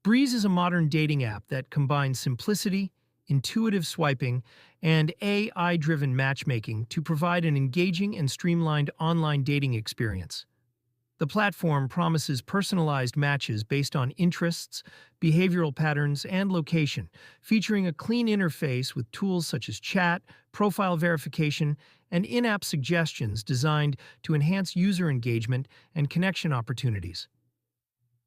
Breeze is a modern dating app that combines simplicity, intuitive swiping, and AI-driven matchmaking to provide an engaging and streamlined online dating experience. The platform promises personalized matches based on interests, behavioral patterns, and location, featuring a clean interface with tools such as chat, profile verification, and in-app suggestions designed to enhance user engagement and connection opportunities.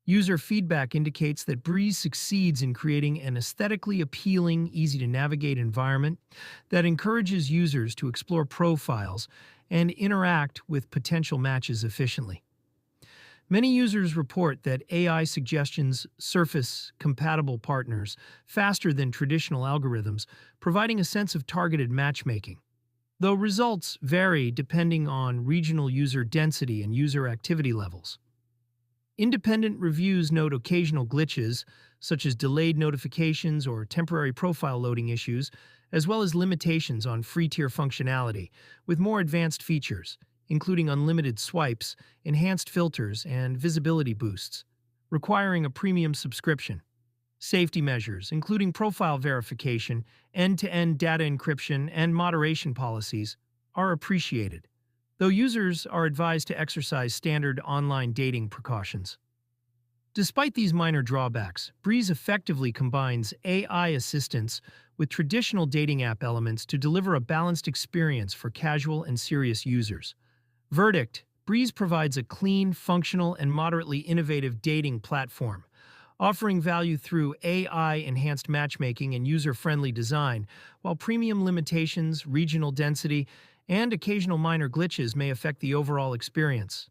User feedback indicates that Breeze succeeds in creating an aesthetically appealing, easy-to-navigate environment that encourages users to explore profiles and interact with potential matches efficiently. Many users report that AI suggestions surface compatible partners faster than traditional algorithms, providing a sense of targeted matchmaking. Though results vary depending on regional user density and user activity levels. Independent reviews note occasional glitches, such as delayed notifications or temporary profile loading issues, as well as limitations on free-tier functionality, with more advanced features, including unlimited swipes, enhanced filters, and visibility boosts, requiring a premium subscription. Safety measures, including profile verification, end-to-end data encryption, and moderation policies, are appreciated, though users are advised to exercise standard online dating precautions. Despite these minor drawbacks, Breeze effectively combines AI assistance with traditional dating app elements to deliver a balanced experience for casual and serious users. Verdict: Breeze provides a clean, functional, and moderately innovative dating platform, offering value through AI-enhanced matchmaking and user-friendly design, while premium limitations, regional density, and occasional minor glitches may affect the overall experience.